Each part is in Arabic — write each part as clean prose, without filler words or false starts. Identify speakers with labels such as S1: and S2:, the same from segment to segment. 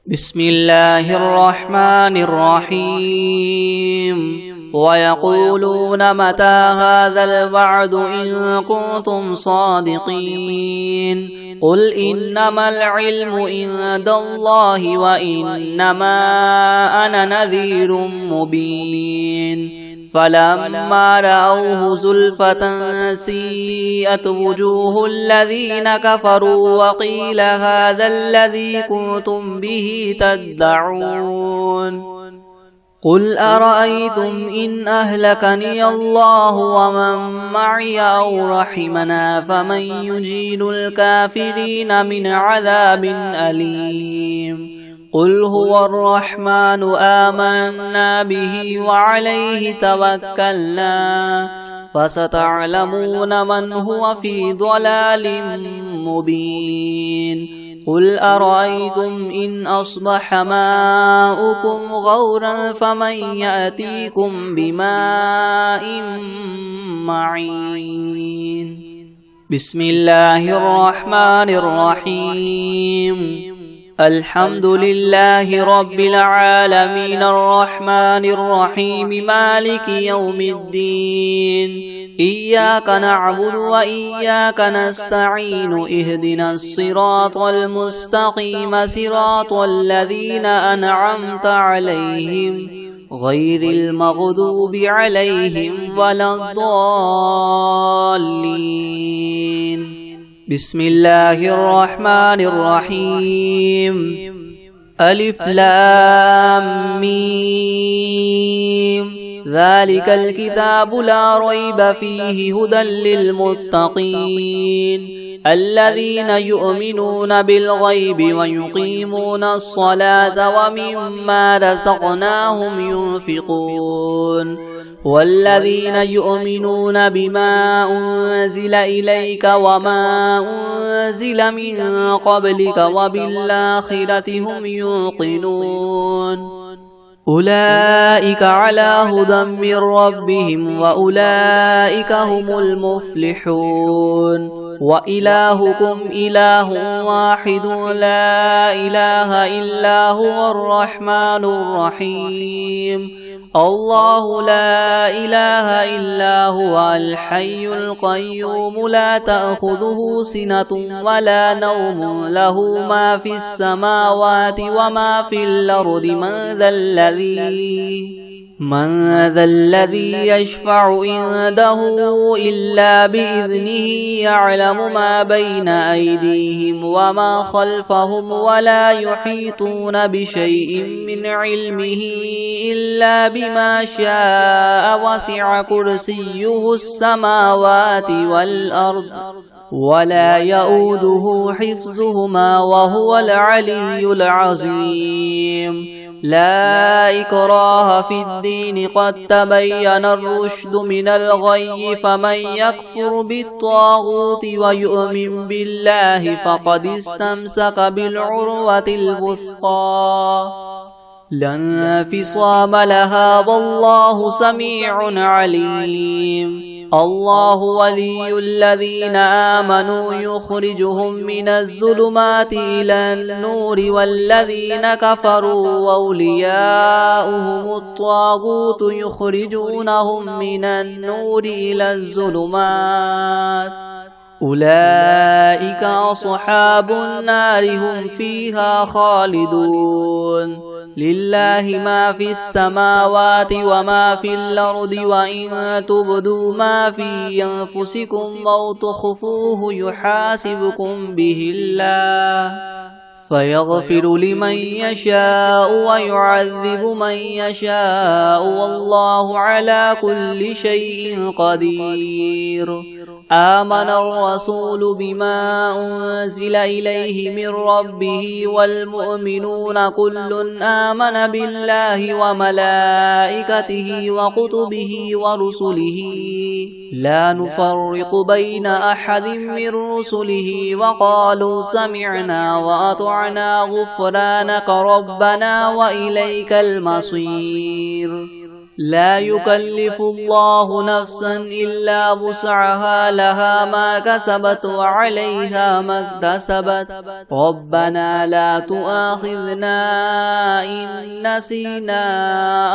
S1: بسم الله الرحمن الرحيم ويقولون متى هذا الوعد إن كنتم صادقين قل إنما العلم عند الله وإنما أنا نذير مبين فلما رأوه زلفة سيئت وجوه الذين كفروا وقيل هذا الذي كنتم به تدعون قل أرأيتم إن أهلكني الله ومن معي أو رحمنا فمن يجير الكافرين من عذاب أليم قل هو الرحمن آمنا به وعليه توكلنا فستعلمون من هو في ضلال مبين قل أرأيتم إن أصبح ماؤكم غورا فمن يأتيكم بماء معين بسم الله الرحمن الرحيم الحمد لله رب العالمين الرحمن الرحيم مالك يوم الدين إياك نعبد وإياك نستعين اهدنا الصراط المستقيم صراط الذين أنعمت عليهم غير المغضوب عليهم ولا الضالين بسم الله الرحمن الرحيم ألف لام ميم ذلك الكتاب لا ريب فيه هدى للمتقين الذين يؤمنون بالغيب ويقيمون الصلاة ومما رزقناهم ينفقون والذين يؤمنون بما أنزل إليك وما أنزل من قبلك وبالآخرة هم يوقنون أولئك على هدى من ربهم وأولئك هم المفلحون وإلهكم إله واحد لا إله إلا هو الرحمن الرحيم الله لا إله إلا هو الحي القيوم لا تأخذه سنة ولا نوم له ما في السماوات وما في الأرض من ذا الذي يشفع عنده إلا بإذنه يعلم ما بين أيديهم وما خلفهم ولا يحيطون بشيء من علمه إلا بما شاء وسع كرسيه السماوات والأرض ولا يؤوده حفظهما وهو العلي العظيم لا إكراه في الدين قد تبين الرشد من الغي فمن يكفر بالطاغوت ويؤمن بالله فقد استمسك بالعروة الوثقى لا انفصام لها والله سميع عليم الله ولي الذين آمنوا يخرجهم من الظلمات إلى النور والذين كفروا أولياؤهم الطاغوت يخرجونهم من النور إلى الظلمات أولئك أصحاب النار هم فيها خالدون لله ما في السماوات وما في الأرض وإن تبدوا ما في أنفسكم أو تخفوه يحاسبكم به الله فيغفر لمن يشاء ويعذب من يشاء والله على كل شيء قدير آمن الرسول بما أنزل إليه من ربه والمؤمنون كل آمن بالله وملائكته وكتبه ورسله لا نفرق بين أحد من رسله وقالوا سمعنا وأطعنا غفرانك ربنا وإليك المصير لا يكلف الله نفسا إلا وسعها لها ما كسبت وعليها ما اكتسبت ربنا لا تؤاخذنا إن نسينا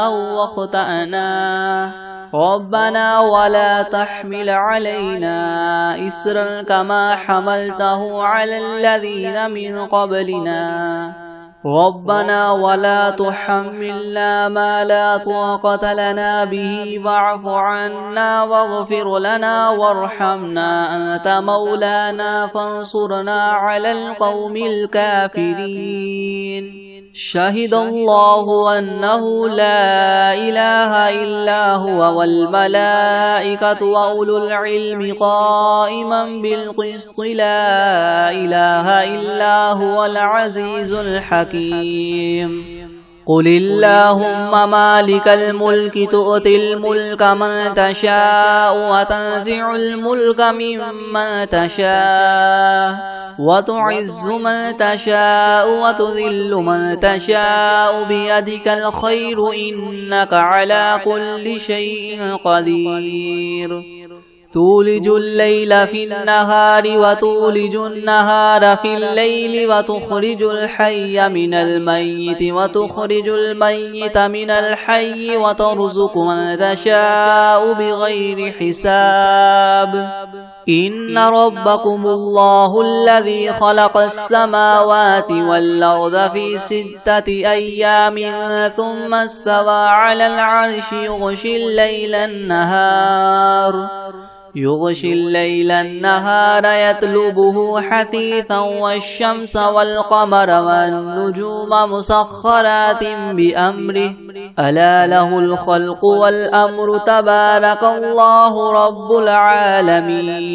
S1: أو أخطأنا ربنا ولا تحمل علينا إسرا كما حملته على الذين من قبلنا ربنا ولا تحملنا ما لا طاقة لنا به واعف عنا واغفر لنا وارحمنا أنت مولانا فانصرنا على القوم الكافرين شهد الله أنه لا إله إلا هو والملائكة وأولو العلم قائما بالقسط لا إله إلا هو العزيز الحكيم قل اللهم مالك الملك تؤتي الملك من تشاء وتنزع الملك ممن تشاء وتعز من تشاء وتذل من تشاء بيدك الخير إنك على كل شيء قدير تولج الليل في النهار وتولج النهار في الليل وتخرج الحي من الميت وتخرج الميت من الحي وترزق من تشاء بغير حساب إن ربكم الله الذي خلق السماوات والأرض في 6 أيام ثم استوى على العرش يغشي الليل النهار يطلبه حثيثا والشمس والقمر والنجوم مسخرات بأمره ألا له الخلق والأمر تبارك الله رب العالمين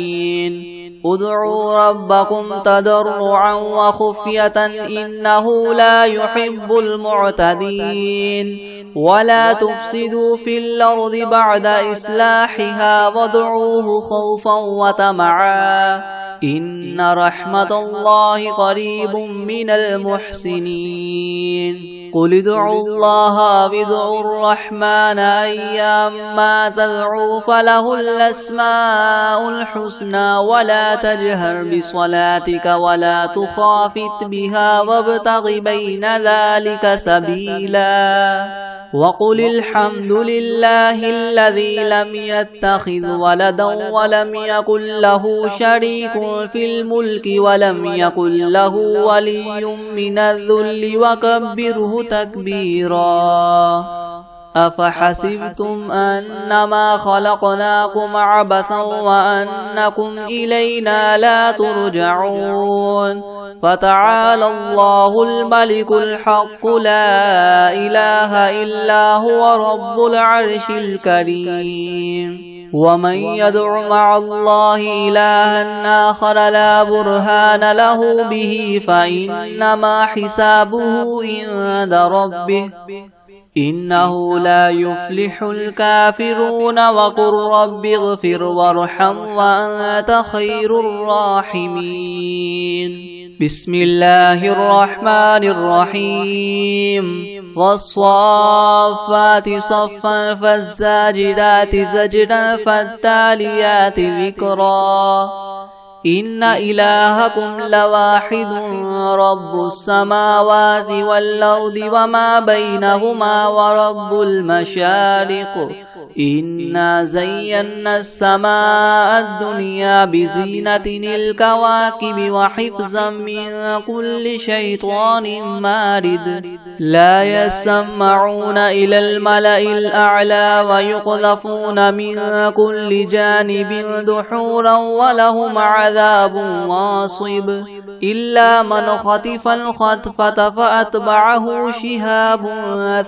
S1: ادعوا ربكم تضرعا وخفية إنه لا يحب المعتدين ولا تفسدوا في الأرض بعد إصلاحها وادعوه خوفا وطمعا إن رحمة الله قريب من المحسنين قل ادعوا الله وادعوا الرحمن أيما تدعوا فله الأسماء الحسنى ولا تجهر بصلاتك ولا تخافت بها وابتغ بين ذلك سبيلا وقل الحمد لله الذي لم يتخذ ولدا ولم يكن له شريك في الملك ولم يكن له ولي من الذل وكبره تكبيرا أفحسبتم أنما خلقناكم عبثا وأنكم إلينا لا ترجعون فتعالى الله الملك الحق لا إله إلا هو رب العرش الكريم ومن يدع مع الله إلها آخر لا برهان له به فإنما حسابه عند ربه إنه لا يفلح الكافرون وقل رب اغفر وارحم وأنت خير الراحمين بسم الله الرحمن الرحيم والصافات صفا فالزاجرات زجرا فالتاليات ذكرا إن إلهكم لواحد رب السماوات والأرض وما بينهما ورب المشارق إنا زينا السماء الدنيا بزينة الكواكب وحفظا من كل شيطان مارد لا يسمعون إلى الملأ الأعلى ويقذفون من كل جانب دحورا ولهم عذاب واصب إلا من خطف الخطفة فأتبعه شهاب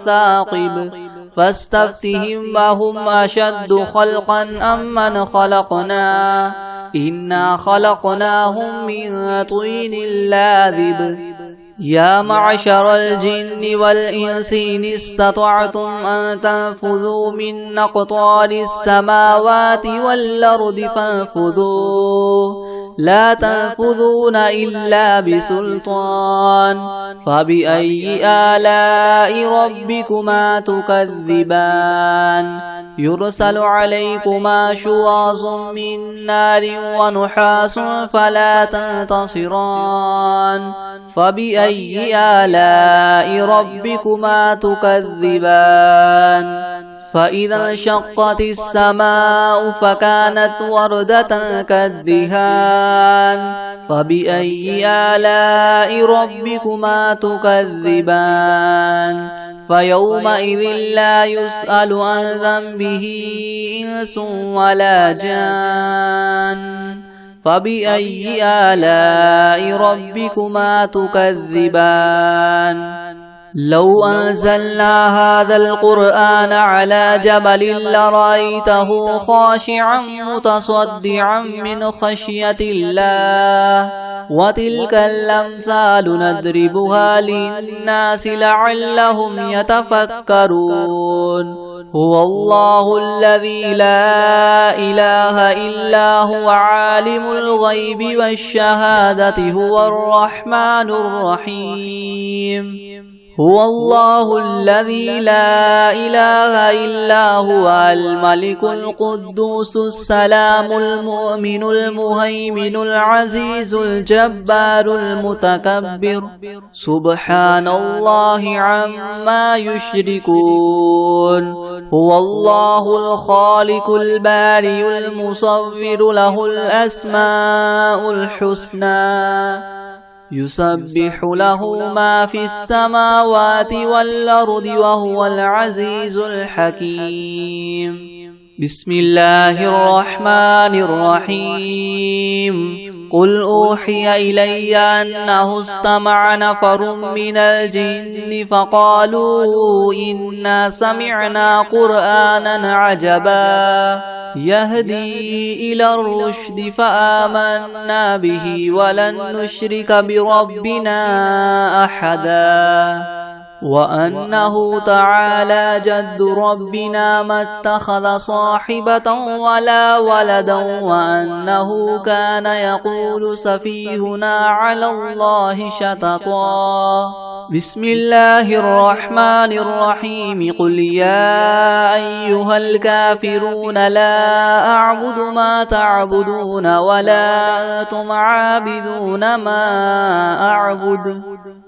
S1: ثاقب فاستفتهم وهم أشد خلقا أم من خلقنا إنا خلقناهم من طين لاذب يا معشر الجن والإنس إن استطعتم أن تنفذوا من أقطار السماوات والأرض فانفذوا لا تنفذون إلا بسلطان فبأي آلاء ربكما تكذبان يرسل عليكما شواظ من نار ونحاس فلا تنتصران فبأي آلاء ربكما تكذبان فإذا انشقت السماء فكانت وردة كالدهان فبأي آلاء ربكما تكذبان فيومئذ لا يسأل عن ذنبه إنس ولا جان فبأي آلاء ربكما تكذبان لو أنزلنا هذا القرآن على جبل لرأيته خاشعا متصدعا من خشية الله وتلك الأمثال نضربها للناس لعلهم يتفكرون هو الله الذي لا إله إلا هو عالم الغيب والشهادة هو الرحمن الرحيم هو الله الذي لا إله إلا هو الملك القدوس السلام المؤمن المهيمن العزيز الجبار المتكبر سبحان الله عما يشركون هو الله الخالق البارئ المصور له الأسماء الحسنى يسبح له ما في السماوات والأرض وهو العزيز الحكيم بسم الله الرحمن الرحيم قل أوحي إلي أنه استمع نفر من الجن فقالوا إنا سمعنا قرآنا عجبا يهدي إلى الرشد فآمنا به ولن نشرك بربنا أحدا وأنه تعالى جد ربنا ما اتخذ صاحبة ولا ولدا وأنه كان يقول سفيهنا على الله شططا بسم الله الرحمن الرحيم قل يا أيها الكافرون لا أعبد ما تعبدون ولا أنتم عابدون ما أعبد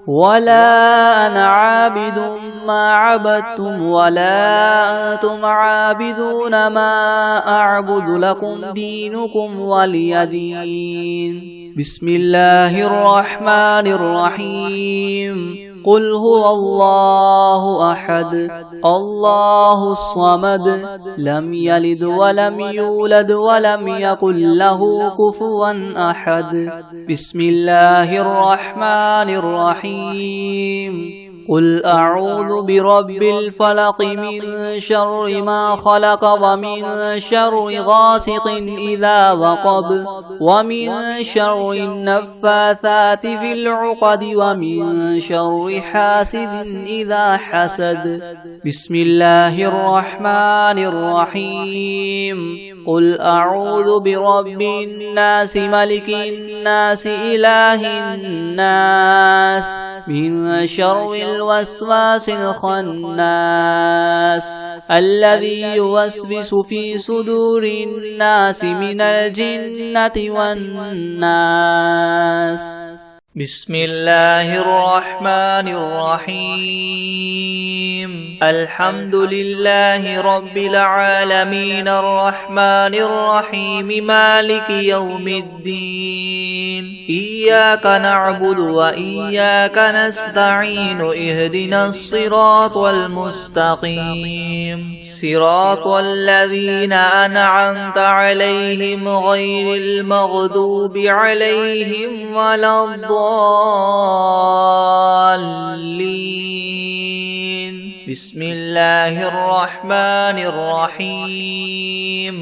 S1: ولا أنا عابد ما عبدتم ولا أنتم عابدون ما أعبد لكم دينكم ولي دين بسم الله الرحمن الرحيم قل هو الله أحد الله الصمد لم يلد ولم يولد ولم يكن له كفوا أحد بسم الله الرحمن الرحيم قل أعوذ برب الفلق من شر ما خلق ومن شر غاسق إذا وقب ومن شر النفاثات في العقد ومن شر حاسد إذا حسد بسم الله الرحمن الرحيم قل أعوذ برب الناس ملك الناس إله الناس من شر الوسواس الخناس الذي يوسوس في صدور الناس من الجنة والناس بسم الله الرحمن الرحيم الحمد لله رب العالمين الرحمن الرحيم مالك يوم الدين إياك نعبد وإياك نستعين اهدنا الصراط المستقيم صراط الذين أنعمت عليهم غير المغضوب عليهم ولا الضالين بسم الله الرحمن الرحيم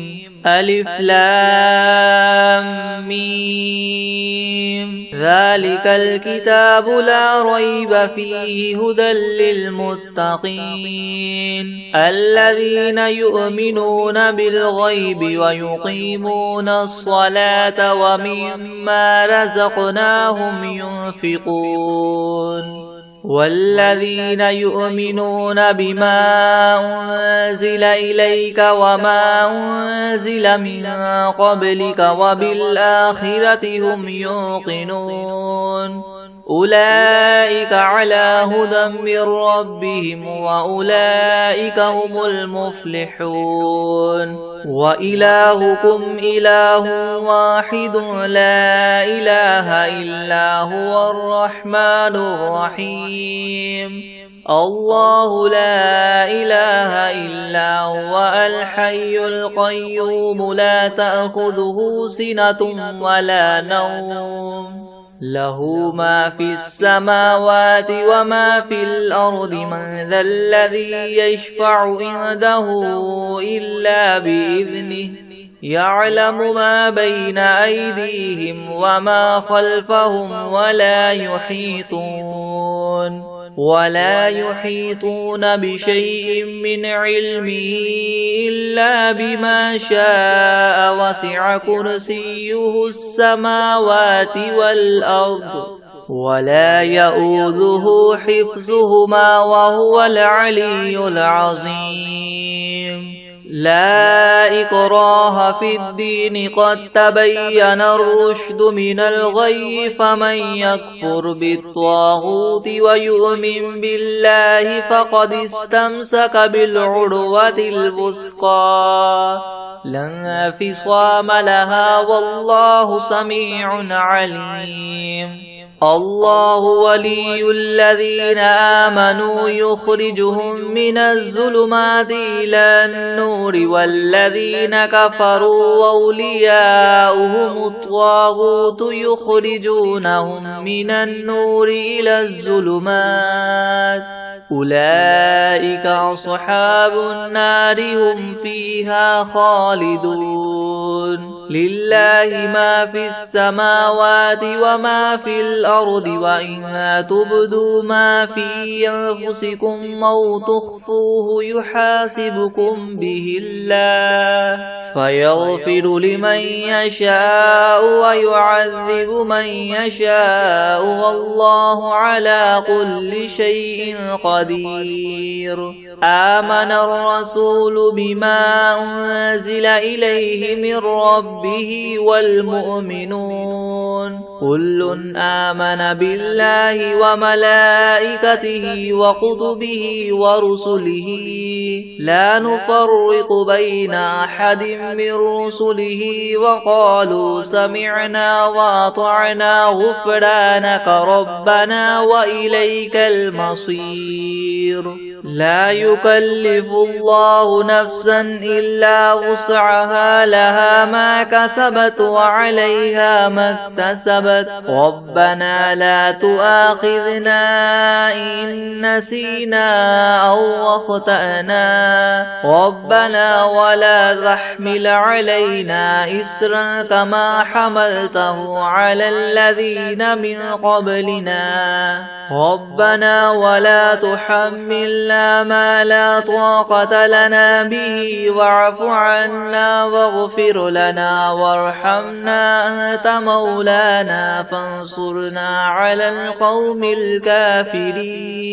S1: ألف لام ميم ذلك الكتاب لا ريب فيه هدى للمتقين الذين يؤمنون بالغيب ويقيمون الصلاة ومما رزقناهم ينفقون والذين يؤمنون بما أنزل إليك وما أنزل من قبلك وبالآخرة هم يوقنون أولئك على هدى من ربهم وأولئك هم المفلحون وإلهكم إله واحد لا إله إلا هو الرحمن الرحيم الله لا إله إلا هو الحي القيوم لا تأخذه سنة ولا نوم له ما في السماوات وما في الأرض من ذا الذي يشفع عنده إلا بإذنه يعلم ما بين أيديهم وما خلفهم ولا يحيطون بشيء من علمه إلا بما شاء وسع كرسيه السماوات والأرض ولا يؤوده حفظهما وهو العلي العظيم لا إكراه في الدين قد تبين الرشد من الغي فمن يكفر بالطاغوت ويؤمن بالله فقد استمسك بالعروة الوثقى لا انفصام لها والله سميع عليم الله ولي الذين آمنوا يخرجهم من الظلمات إلى النور والذين كفروا أولياؤهم الطاغوت يخرجونهم من النور إلى الظلمات أولئك أصحاب النار هم فيها خالدون لله ما في السماوات وما في الأرض وإن تبدوا ما في أنفسكم أو تخفوه يحاسبكم به الله فيغفر لمن يشاء ويعذب من يشاء والله على كل شيء قدير آمن الرسول بما أنزل إليه من ربه والمؤمنون كل آمن بالله وملائكته وكتبه ورسله لا نفرق بين أحد من رسله وقالوا سمعنا وأطعنا غفرانك ربنا وإليك المصير لا يكلف الله نفسا إلا وسعها لها ما كسبت وعليها ما اكتسبت ربنا لا تؤاخذنا إن نسينا أو أخطأنا ربنا ولا تحمل علينا إسرا كما حملته على الذين من قبلنا ربنا ولا تحملنا ما لا طاقة لنا به واعف عنا واغفر لنا وارحمنا أنت مولانا فانصرنا على القوم الكافرين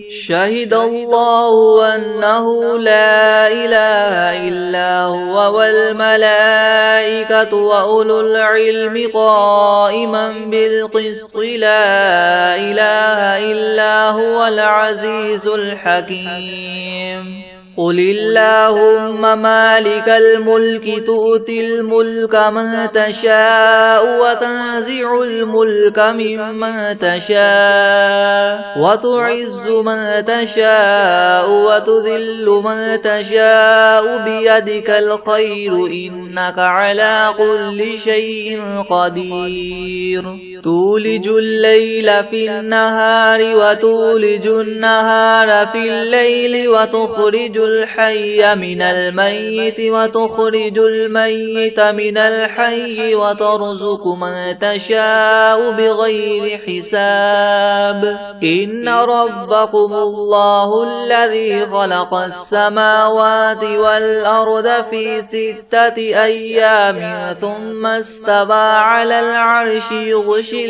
S1: شهد الله أنه لا إله إلا هو والملائكة وأولو العلم قائما بالقسط لا إله إلا هو العزيز الحكيم قل اللهم مالك الملك تؤتي الملك من تشاء وتنزع الملك ممن تشاء وتعز من تشاء وتذل من تشاء بيدك الخير إنك على كل شيء قدير تولج الليل في النهار وتولج النهار في الليل وتخرج الحي من الميت وتخرج الميت من الحي وترزق من تشاء بغير حساب إن ربكم الله الذي خلق السماوات والأرض في 6 أيام ثم استوى على العرش يغشي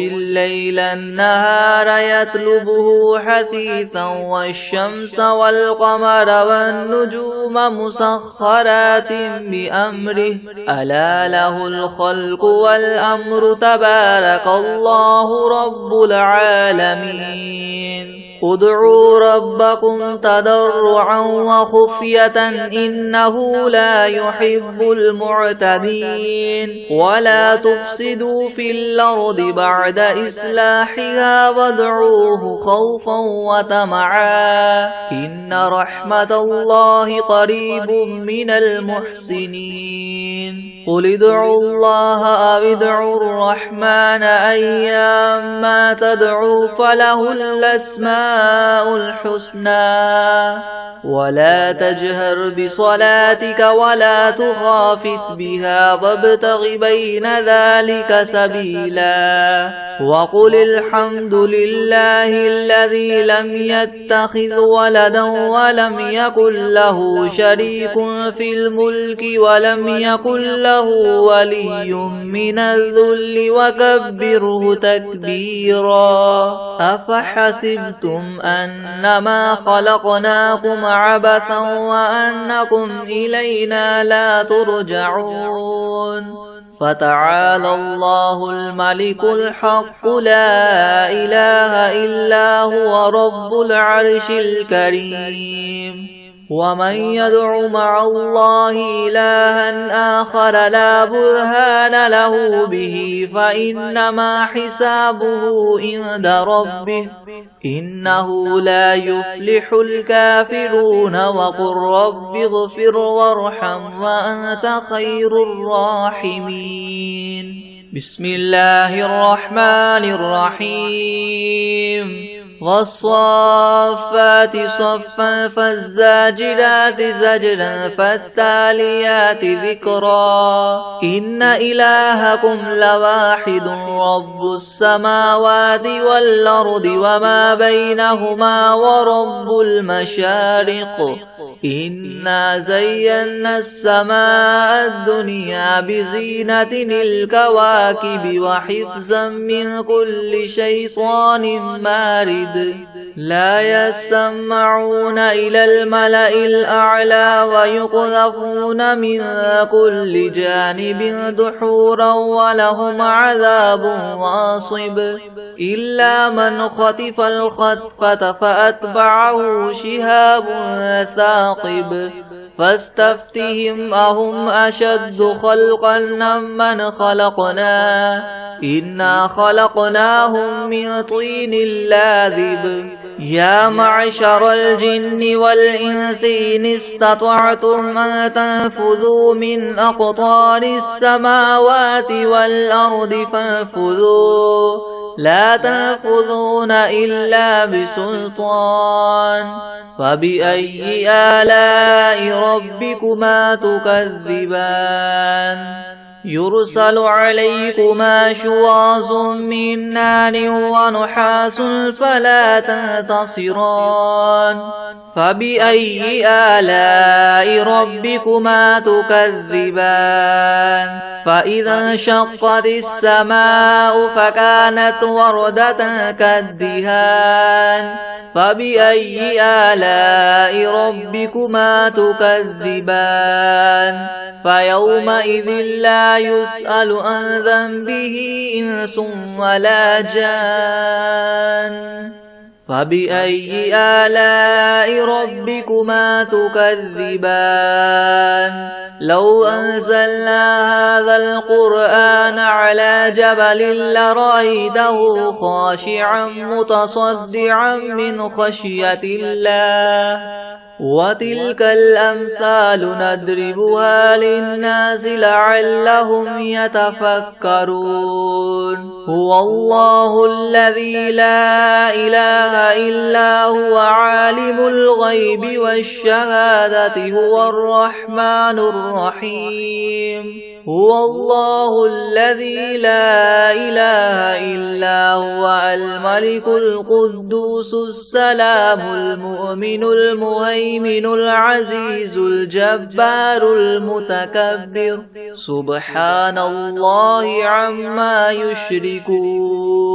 S1: الليل النهار يطلبه حثيثا والشمس والقمر والنجوم مسخرات بأمره ألا له الخلق والأمر تبارك الله رب العالمين ادعوا ربكم تضرعا وخفية إنه لا يحب المعتدين ولا تفسدوا في الأرض بعد إصلاحها وادعوه خوفا وطمعا إن رحمة الله قريب من المحسنين قل ادعوا الله أو ادعوا الرحمن أيما تدعوا فله الأسماء الحسنى ولا تجهر بصلاتك ولا تخافت بها وابتغ بين ذلك سبيلا وقل الحمد لله الذي لم يتخذ ولدا ولم يكن له شريك في الملك ولم يكن له ولي من الذل وكبره تكبيرا أفحسبتم أنما خلقناكم عبثا وأنكم إلينا لا ترجعون فتعالى الله الملك الحق لا إله إلا هو رب العرش الكريم ومن يدع مع الله إلها آخر لا برهان له به فإنما حسابه عند ربه إنه لا يفلح الكافرون وقل رب اغفر وارحم وأنت خير الراحمين بسم الله الرحمن الرحيم والصافات صفا فالزاجرات زجرا فالتاليات ذكرا إن إلهكم لواحد رب السماوات والأرض وما بينهما ورب المشارق إنا زينا السماء الدنيا بزينة الكواكب وحفظا من كل شيطان مارد لا يسمعون إلى الملأ الأعلى ويقذفون من كل جانب دحورا ولهم عذاب واصب إلا من خطف الخطفة فأتبعه شهاب ثاقب فاستفتهم أهم أشد خلقا ممن خلقنا إنا خلقناهم من طين لاذب يا معشر الجن والإنس إن استطعتم أن تنفذوا من أقطار السماوات والأرض فانفذوا لا تنفذون إلا بسلطان فبأي آلاء ربكما تكذبان يرسل عليكما شواظ من نار ونحاس فلا تنتصران فبأي آلاء ربكما تكذبان فإذا انشقت السماء فكانت وردة كالدهان فبأي آلاء ربكما تكذبان فيومئذ لا يسأل عن ذنبه إنس ولا جان فبأي آلاء ربكما تكذبان لو أنزلنا هذا القرآن على جبل لرأيته خاشعا متصدعا من خشية الله وتلك الأمثال نضربها للناس لعلهم يتفكرون هو الله الذي لا إله إلا هو عالم الغيب والشهادة هو الرحمن الرحيم هو الله الذي لا إله إلا هو الملك القدوس السلام المؤمن المهيمن العزيز الجبار المتكبر سبحان الله عما يشركون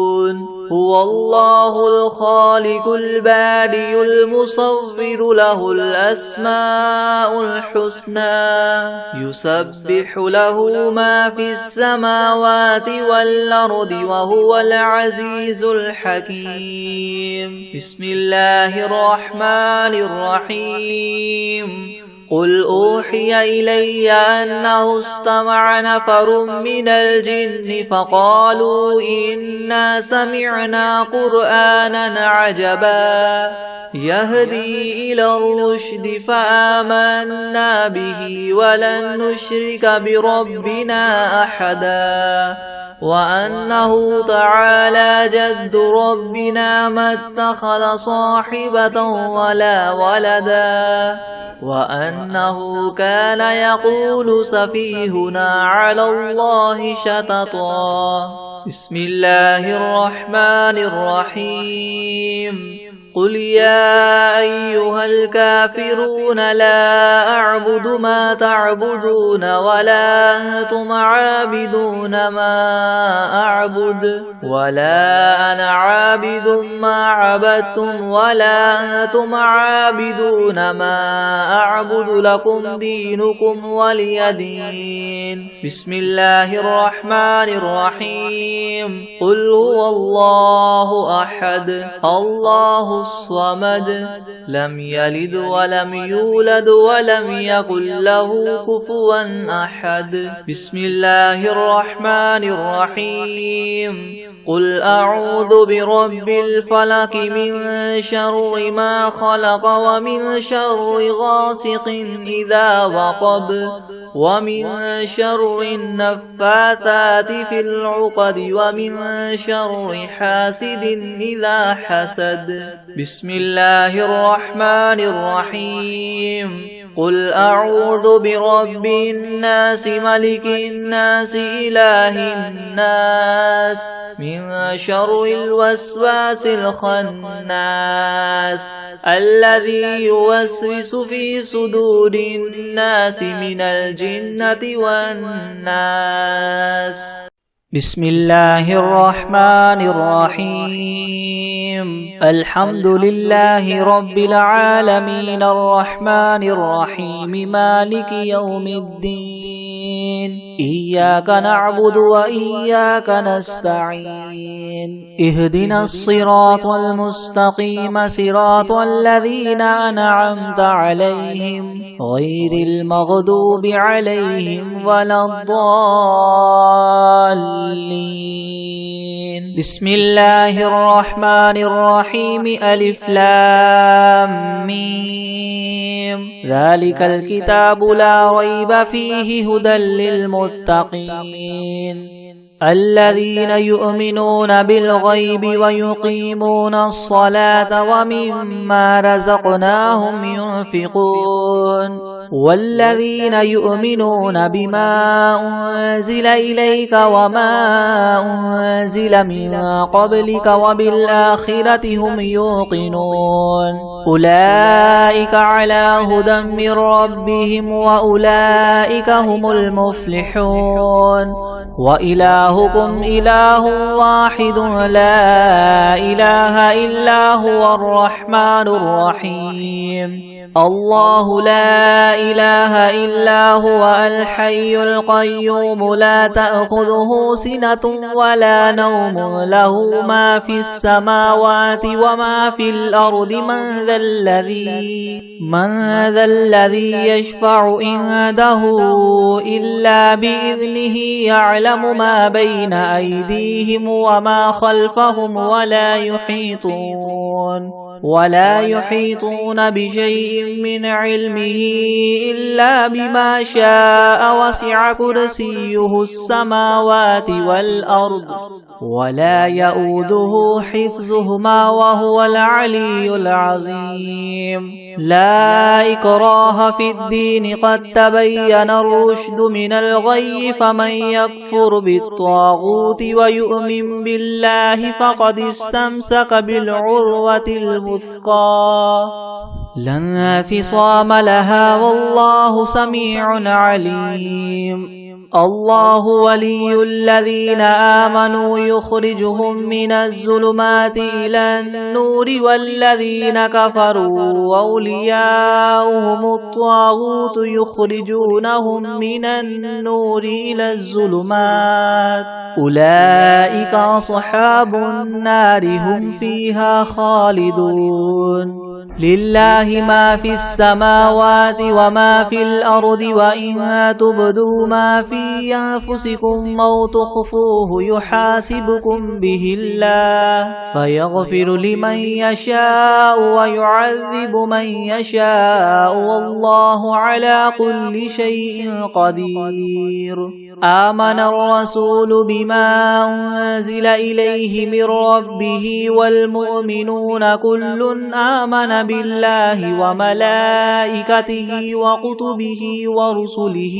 S1: هو الله الخالق البارئ المصور له الأسماء الحسنى يسبح له ما في السماوات والأرض وهو العزيز الحكيم بسم الله الرحمن الرحيم قل أوحي إلي أنه استمع نفر من الجن فقالوا إنا سمعنا قرآنا عجبا يهدي إلى الرشد فآمنا به ولن نشرك بربنا أحدا وأنه تعالى جد ربنا ما اتخذ صاحبة ولا ولدا وأنه كان يقول سفيهنا على الله شططا بسم الله الرحمن الرحيم قل يا أيها الكافرون لا أعبد ما تعبدون ولا أنتم عابدون ما أعبد ولا أنا عابد ما عبدتم ولا أنتم عابدون ما أعبد لكم دينكم ولي دين بسم الله الرحمن الرحيم قل هو الله أحد الله الصمد لم يلد ولم يولد ولم يكن له كفوا أحد بسم الله الرحمن الرحيم قل أعوذ برب الفلق من شر ما خلق ومن شر غاسق إذا وقب ومن شر النفاثات في العقد ومن شر حاسد إذا حسد بسم الله الرحمن الرحيم قل أعوذ برب الناس ملك الناس إله الناس من شر الوسواس الخناس الذي يوسوس في صدور الناس من الجنة والناس بسم الله الرحمن الرحيم الحمد لله رب العالمين الرحمن الرحيم مالك يوم الدين إياك نعبد وإياك نستعين اهدنا الصراط المستقيم صراط الذين أنعمت عليهم غير المغضوب عليهم ولا الضالين بسم الله الرحمن الرحيم ألف لام ميم ذلك الكتاب لا ريب فيه هدى للمتقين الذين يؤمنون بالغيب ويقيمون الصلاة ومما رزقناهم ينفقون والذين يؤمنون بما أنزل إليك وما أنزل من قبلك وبالآخرة هم يوقنون أولئك على هدى من ربهم وأولئك هم المفلحون وإلهكم إله واحد لا إله إلا هو الرحمن الرحيم الله لا إله إلا هو الحي القيوم لا تأخذه سنة ولا نوم له ما في السماوات وما في الأرض من ذا الذي يشفع عنده إلا بإذنه يعلم ما بين أيديهم وما خلفهم ولا يحيطون بشيء من علمه إلا بما شاء وسع كرسيه السماوات والأرض ولا يؤوده حفظهما وهو العلي العظيم لا إكراه في الدين قد تبين الرشد من الغي فمن يكفر بالطاغوت ويؤمن بالله فقد استمسك بالعروة الوثقى لا انفصام لها والله سميع عليم الله ولي الذين آمنوا يخرجهم من الظلمات إلى النور والذين كفروا أولياؤهم الطاغوت يخرجونهم من النور إلى الظلمات أولئك أصحاب النار هم فيها خالدون لله ما في السماوات وما في الأرض وإن تبدوا ما في أنفسكم أو تخفوه يحاسبكم به الله فيغفر لمن يشاء ويعذب من يشاء والله على كل شيء قدير آمن الرسول بما أنزل إليه من ربه والمؤمنون كل آمن بالله وملائكته وكتبه ورسله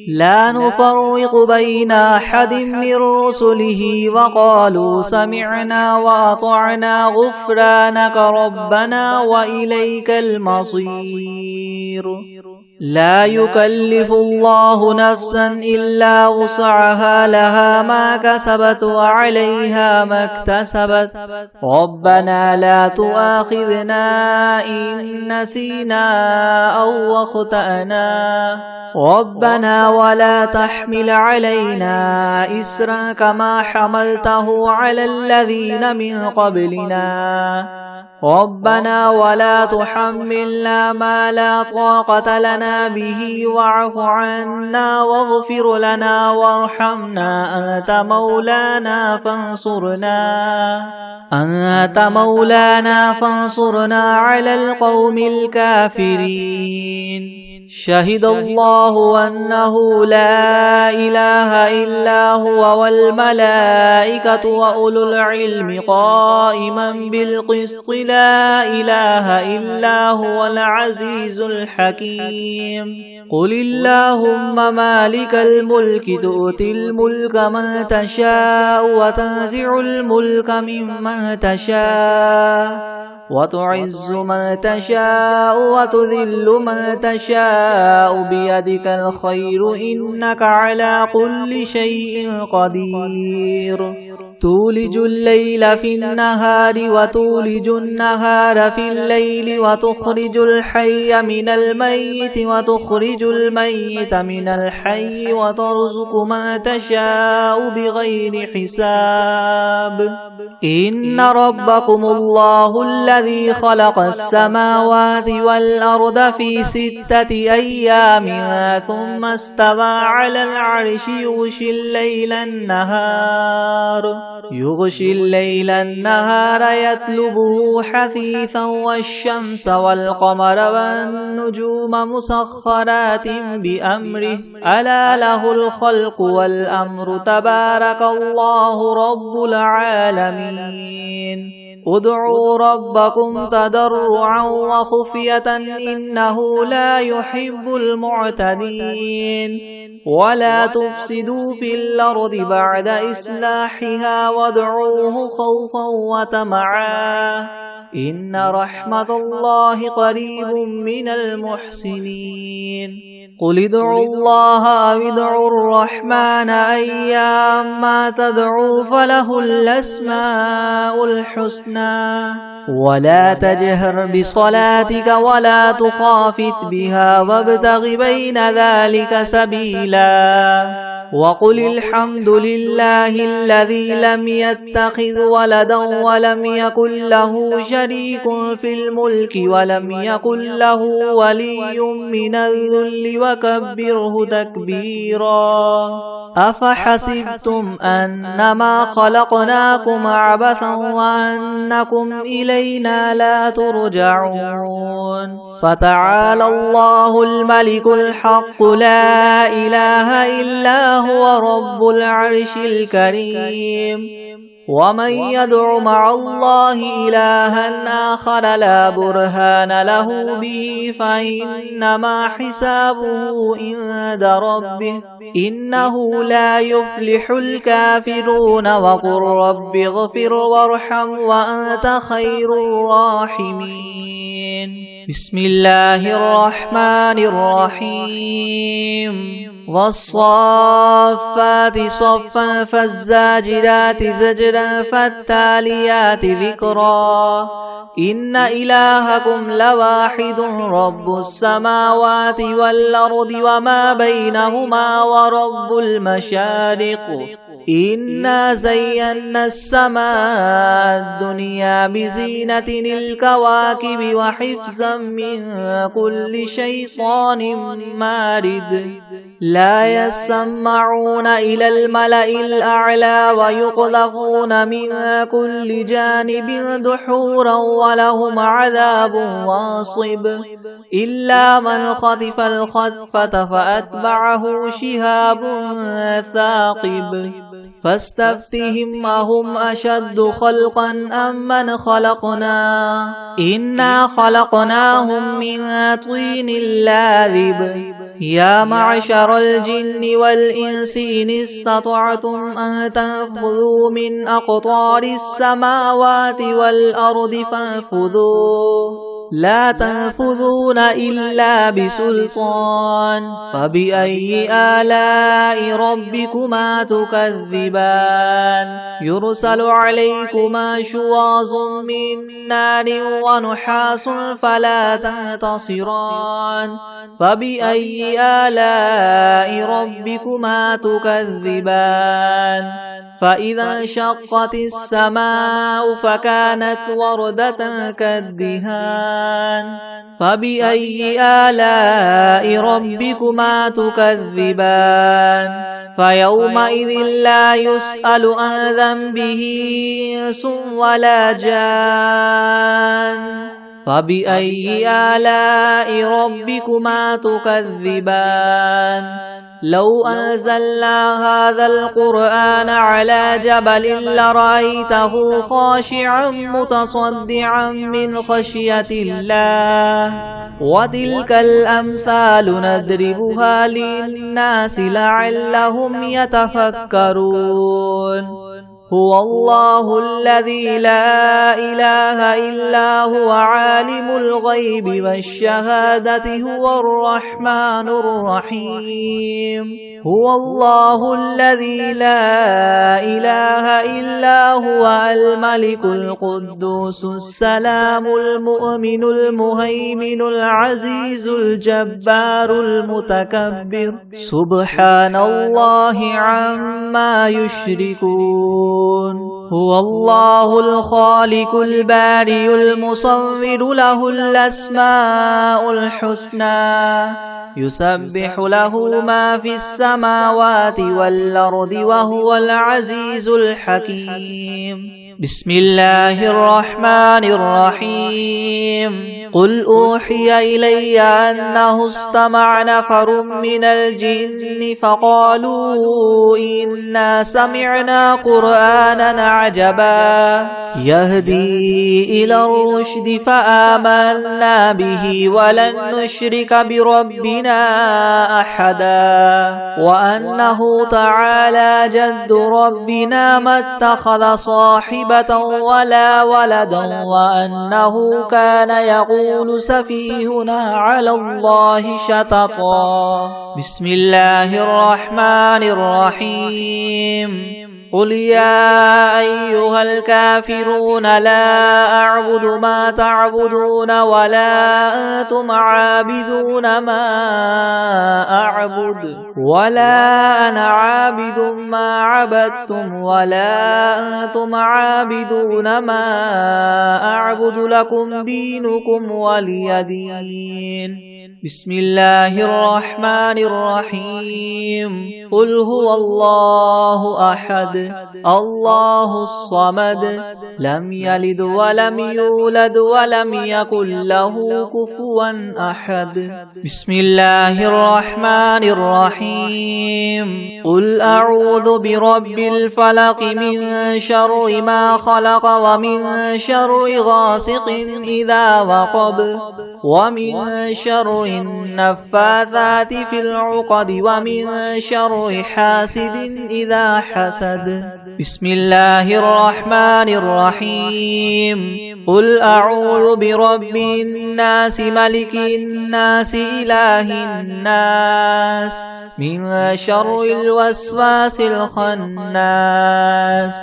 S1: لا نفرق بين أحد من رسله وقالوا سمعنا وأطعنا غفرانك ربنا وإليك المصير لا يكلف الله نفسا إلا وسعها لها ما كسبت وعليها ما اكتسبت ربنا لا تؤاخذنا إن نسينا أو أخطأنا ربنا ولا تحمل علينا إسرا كما حملته على الذين من قبلنا ربنا ولا تحملنا ما لا طاقة لنا به واعف عنا واغفر لنا وارحمنا أنت مولانا فانصرنا على القوم الكافرين شهد الله أنه لا إله إلا هو والملائكة وأولو العلم قائما بالقسط لا إله إلا هو العزيز الحكيم قل اللهم مالك الملك تؤتي الملك من تشاء وتنزع الملك ممن تشاء وتعز من تشاء وتذل من تشاء بيدك الخير إنك على كل شيء قدير تولج الليل في النهار وتولج النهار في الليل وتخرج الحي من الميت وتخرج الميت من الحي وترزق من تشاء بغير حساب إن ربكم الله الذي خلق السماوات والأرض في 6 أيام ثم استوى على العرش يغشي الليل النهار يطلبه حثيثا والشمس والقمر والنجوم مسخرات بأمره ألا له الخلق والأمر تبارك الله رب العالمين ادعوا ربكم تضرعا وخفية إنه لا يحب المعتدين ولا تفسدوا في الأرض بعد إصلاحها وادعوه خوفا وطمعا إن رحمة الله قريب من المحسنين قل ادعوا الله أو ادعوا الرحمن أيما تدعوا فله الأسماء الحسنى ولا تجهر بصلاتك ولا تخافت بها وابتغ بين ذلك سبيلا وقل الحمد لله الذي لم يتخذ ولدا ولم يكن له شريك في الملك ولم يكن له ولي من الذل وكبره تكبيرا أفحسبتم أنما خلقناكم عبثا وأنكم إلينا لا ترجعون فتعالى الله الملك الحق لا إله إلا هو رب العرش الكريم ومن يدع مع الله إلها آخر لا برهان له به فإنما حسابه عند ربه إنه لا يفلح الكافرون وقل رب اغفر وارحم وأنت خير الراحمين بسم الله الرحمن الرحيم والصافات صفا فالزاجرات زجرا فالتاليات ذكرا إن إلهكم لواحد رب السماوات والأرض وما بينهما ورب المشارق إنا زينا السماء الدنيا بزينة الكواكب وحفظا من كل شيطان مارد لا يسمعون إلى الملأ الأعلى ويقذفون من كل جانب دحورا ولهم عذاب واصب إلا من خطف الخطفة فأتبعه شهاب ثاقب فاستفتهم أهم أشد خلقا أم من خلقنا إنا خلقناهم من طين لاذب يا معشر الجن والإنس إن استطعتم أن تنفذوا من أقطار السماوات والأرض فانفذوا لا تنفذون إلا بسلطان فبأي آلاء ربكما تكذبان يرسل عليكما شواظ من نار ونحاس فلا تنتصران فبأي آلاء ربكما تكذبان فإذا انشقت السماء فكانت وردة كالدهان فبأي آلاء ربكما تكذبان فيومئذ لا يسأل عن ذنبه إنس ولا جان فبأي آلاء ربكما تكذبان لو أنزلنا هذا القرآن على جبل لرأيته خاشعا متصدعا من خشية الله وتلك الأمثال نضربها للناس لعلهم يتفكرون هو الله الذي لا إله إلا هو عالم الغيب والشهادة هو الرحمن الرحيم هو الله الذي لا إله إلا هو الملك القدوس السلام المؤمن المهيمن العزيز الجبار المتكبر سبحان الله عما يشركون هو الله الخالق البارئ المصور له الأسماء الحسنى يسبح له ما في السماوات والأرض وهو العزيز الحكيم بسم الله الرحمن الرحيم قل أوحي إلي أنه استمع نفر من الجن فقالوا إنا سمعنا قرآنا عجبا يهدي إلى الرشد فآمنا به ولن نشرك بربنا أحدا وأنه تعالى جد ربنا ما اتخذ صاحبة ولا ولدا وأنه كان يقول سفيهنا على الله شططا بسم الله الرحمن الرحيم قل يا أيها الكافرون لا أعبد ما تعبدون ولا أنتم عابدون ما أعبد ولا أنا عابد ما عبدتم ولا أنتم عابدون ما أعبد لكم دينكم ولي دين بسم الله الرحمن الرحيم قل هو الله أحد الله الصمد لم يلد ولم يولد ولم يكن له كفوا أحد بسم الله الرحمن الرحيم قل أعوذ برب الفلق من شر ما خلق ومن شر غاسق إذا وقب ومن شر النفاثات في العقد ومن شر حاسد إذا حسد بسم الله الرحمن الرحيم قل أعوذ برب الناس ملك الناس إله الناس من شر الوسواس الخناس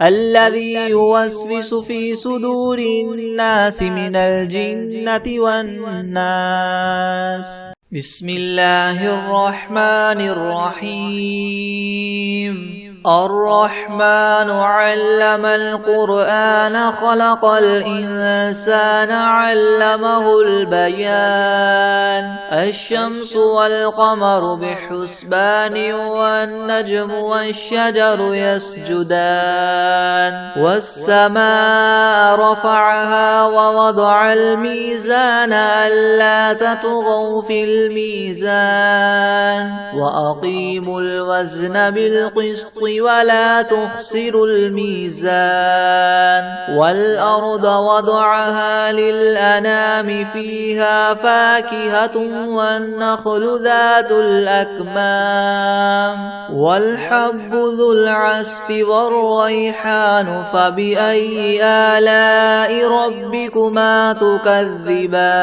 S1: الذي يوسوس في صدور الناس من الجنة والناس بسم الله الرحمن الرحيم الرحمن علم القرآن خلق الإنسان علمه البيان الشمس والقمر بحسبان والنجم والشجر يسجدان والسماء رفعها ووضع الميزان ألا تطغوا في الميزان وأقيموا الوزن بالقسط ولا تخسروا الميزان والأرض وضعها للأنام فيها فاكهة والنخل ذات الأكمام والحب ذو العصف والريحان فبأي آلاء ربكما تكذبان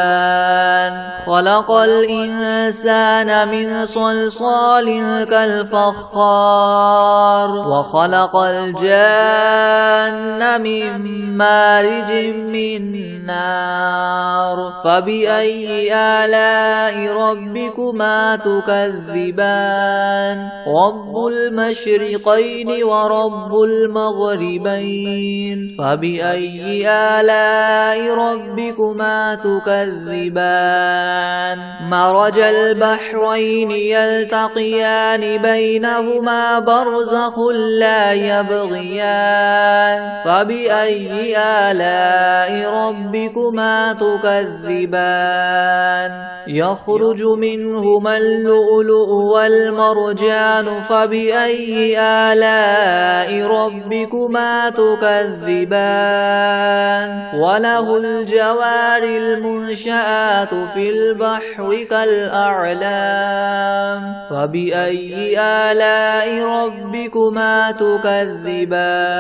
S1: خلق الإنسان من صلصال كالفخار وخلق الجان من مارج من نار فبأي آلاء ربكما تكذبان رب المشرقين ورب المغربين فبأي آلاء ربكما تكذبان مرج البحرين يلتقيان بينهما برزخ لا يبغيان فبأي آلاء ربكما تكذبان يخرج منهما اللؤلؤ والمرجان فبأي آلاء ربكما تكذبان وله الجوار المنشآت في البحر كالأعلام فبأي آلاء ربكما تكذبان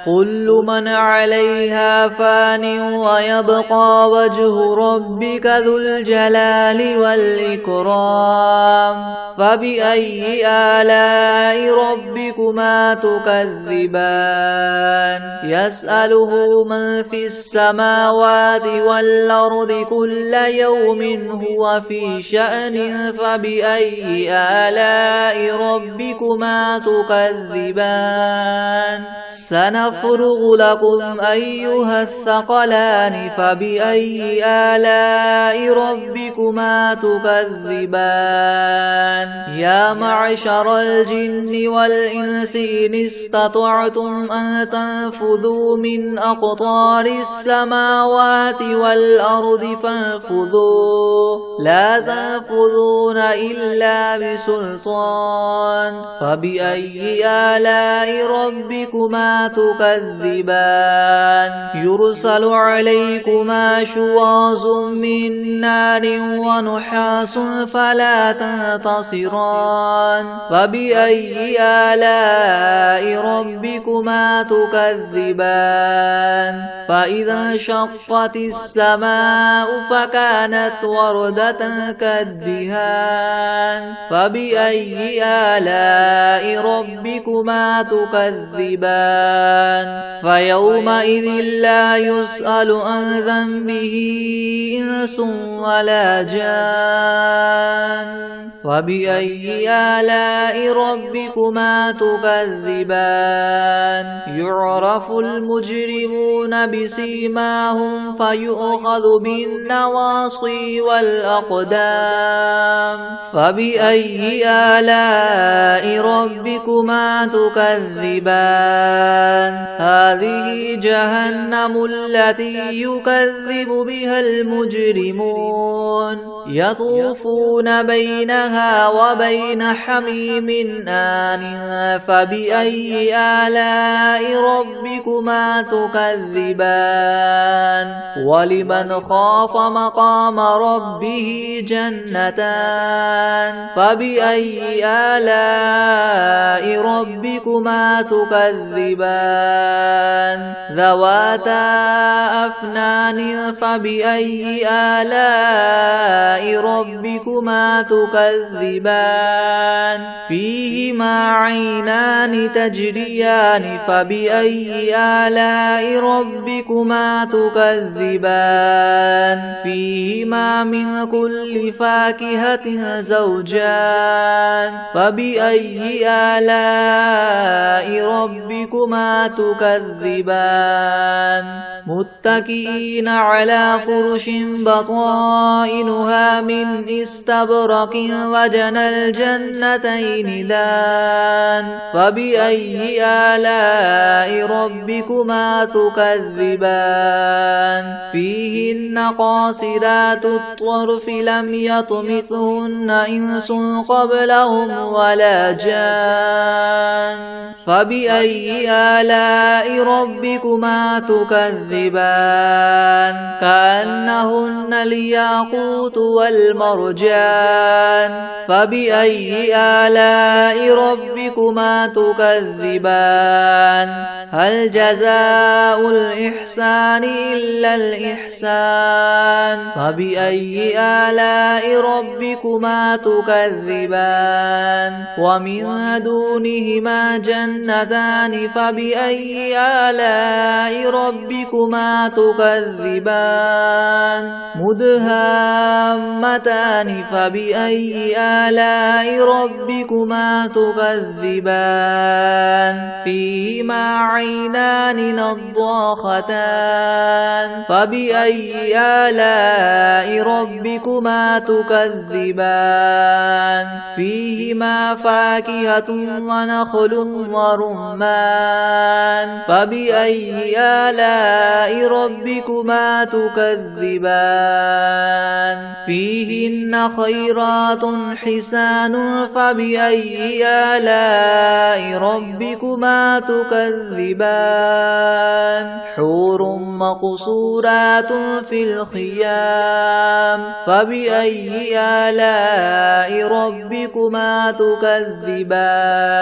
S1: كل من عليها فان ويبقى وجه ربك ذو الجلال والإكرام فبأي آلاء ربكما تكذبان يسأله من في السماوات والأرض كل يوم هو في شأن فبأي آلاء ربكما تكذبان تكذبان سنفرغ لكم أيها الثقلان فبأي آلاء ربكما تكذبان يا معشر الجن والإنس إن استطعتم أن تنفذوا من أقطار السماوات والأرض فانفذوا لا تنفذون إلا بسلطان فبأي آلاء ربكما تكذبان يرسل عليكما شواظ من نار ونحاس فلا تنتصران فبأي آلاء ربكما تكذبان فإذا انشقت السماء فكانت وردة كالدهان فبأي آلاء ربكما تكذبان فيومئذ لا يسأل عن ذنبه إنس ولا جان فبأي آلاء ربكما تكذبان يعرف المجرمون بسيماهم فيؤخذ بالنواصي والأقدام فبأي آلاء ربكما تكذبان هذه جهنم التي يكذب بها المجرمون يطوفون بينها وبين حميم آن فبأي آلاء ربكما تكذبان ولمن خاف مقام ربه جنتان فبأي آلاء ربكما تكذبان ذواتا أفنان فبأي آلاء ربكما تكذبان فيهما عينان تجريان فبأي آلاء ربكما تكذبان فيهما من كل فاكهة زوجان فبأي آلاء ربكما تكذبان متكئين على فرش بطائنها من استبرق وجنى الجنتين دان فبأي آلاء ربكما تكذبان فيهن قاصرات الطرف لم يطمثهن إنس قبلهم ولا جان فبأي آلاء ربكما تكذبان كأنهن الياقوت والمرجان فبأي آلاء ربكما تكذبان هل جزاء الإحسان إلا الإحسان فبأي آلاء ربكما تكذبان ومن دونهما جنتان فبأي آلاء ربكما تكذبان مدهامتان فبأي آلاء ربكما تكذبان فيهما عينان نضاختان فبأي آلاء ربكما تكذبان فيهما فاكهة ونخل ورمان فبأي آلاء ربكما تكذبان فيهن خيرات حسان فبأي آلاء ربكما تكذبان حور مقصورات في الخيام فبأي آلاء ربكما تكذبان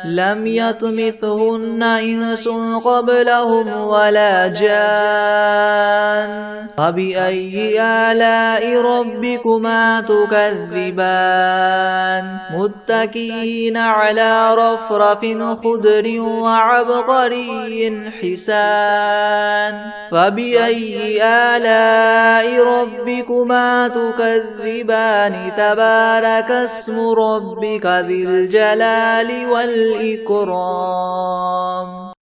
S1: لم يطمثهن إنس قبلهم ولا جان فبأي آلاء ربكما تكذبان متكئين على رفرف خضر وعبقري حسان فبأي آلاء ربكما تكذبان تبارك اسم ربك ذي الجلال الجلال والإكرام.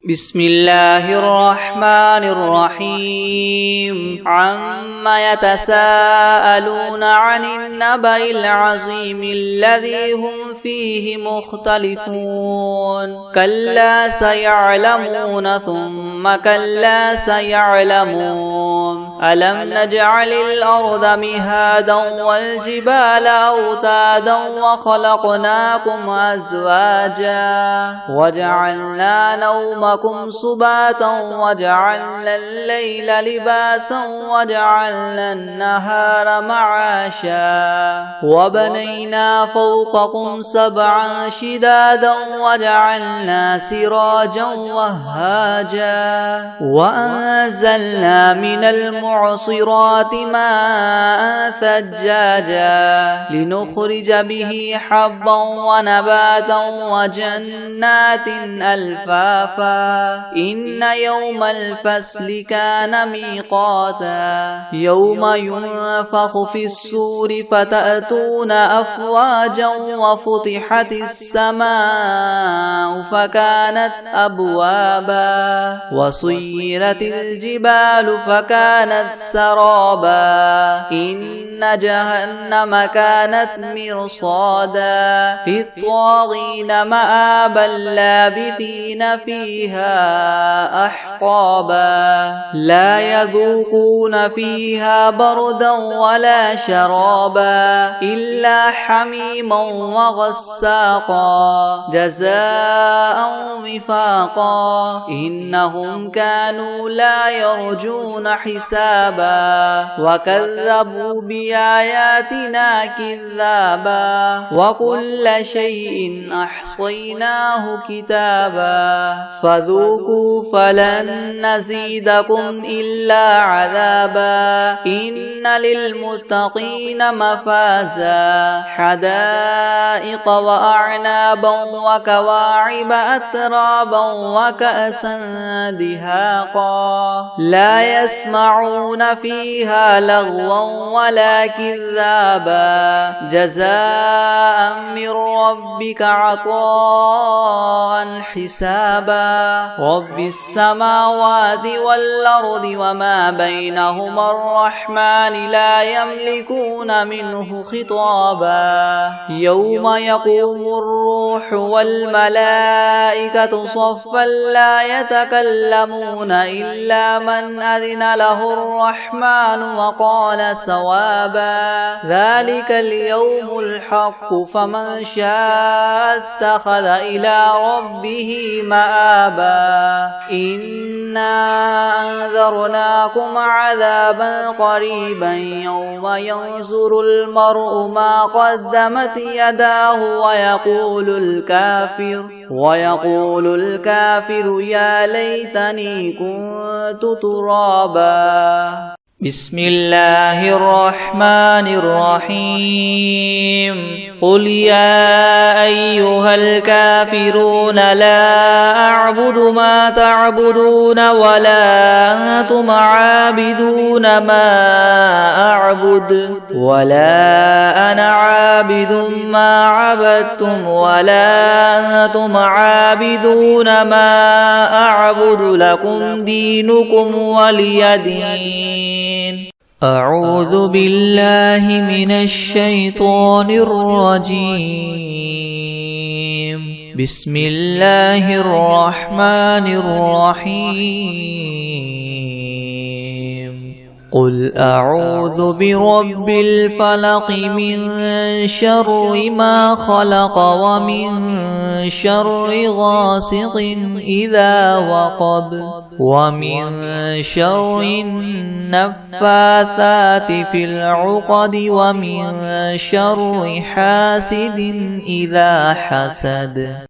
S1: بسم الله الرحمن الرحيم. عما يتساءلون عن النبأ العظيم الذي هم فيه مختلفون. كلا سيعلمون ثم كلا سيعلمون. ألم نجعل الأرض مهادا والجبال أوتادا وخلقناكم أزواجا وجعلنا نومكم سباتا وجعلنا الليل لباسا وجعلنا النهار معاشا وبنينا فوقكم سبعا شدادا وجعلنا سراجا وهاجا وأنزلنا من المعصرات ماء ثجاجا لنخرج به حبا ونباتا وجنات ألفافا. إن يوم الفصل كان ميقاتا. يوم ينفخ في الصور فتأتون أفواجا وفتحت السماء فكانت أبوابا وسيرت الجبال فكانت سرابا. إن جهنم كانت مرصادا للطاغين مآبا لابثين فيها أحقابا. لا يذوقون فيها بردا ولا شرابا إلا حميما وغساقا جزاء وفاقا. إنهم كانوا لا يرجون حسابا وكذبوا بآياتنا كذابا وكل شيء أحصيناه كتابا. فذوقوا فلن نزيدكم إلا عذابا. إن للمتقين مفازا حدائق وأعنابا وكواعب أترابا وكأسا دهاقا. لا يسمعون فيها لغوا ولا كذابا جزاء من ربك عطاء حسابا. رب السماوات والأرض وما بينهما الرحمن لا يملكون منه خطابا. يوم يقوم الروح والملائكة صفا لا يتكلمون إلا من أذن له الرحمن وقال صوابا. ذلك اليوم الحق فمن شاء اتخذ إلى ربه مآبا. إنا أنذرناكم عذابا قريبا يوم ينظر المرء ما قدمت يداه ويقول الكافر يا ليتني كنت ترابا. بسم الله الرحمن الرحيم. قل يا أيها الكافرون لا أعبد ما تعبدون ولا أنتم عابدون ما أعبد ولا أنا عابد ما عبدتم ولا أنتم عابدون ما أعبد لكم دينكم ولي دين. أعوذ بالله من الشيطان الرجيم. بسم الله الرحمن الرحيم. قل أعوذ برب الفلق من شر ما خلق ومن شر غاسق إذا وقب ومن شر النفاثات في العقد ومن شر حاسد إذا حسد.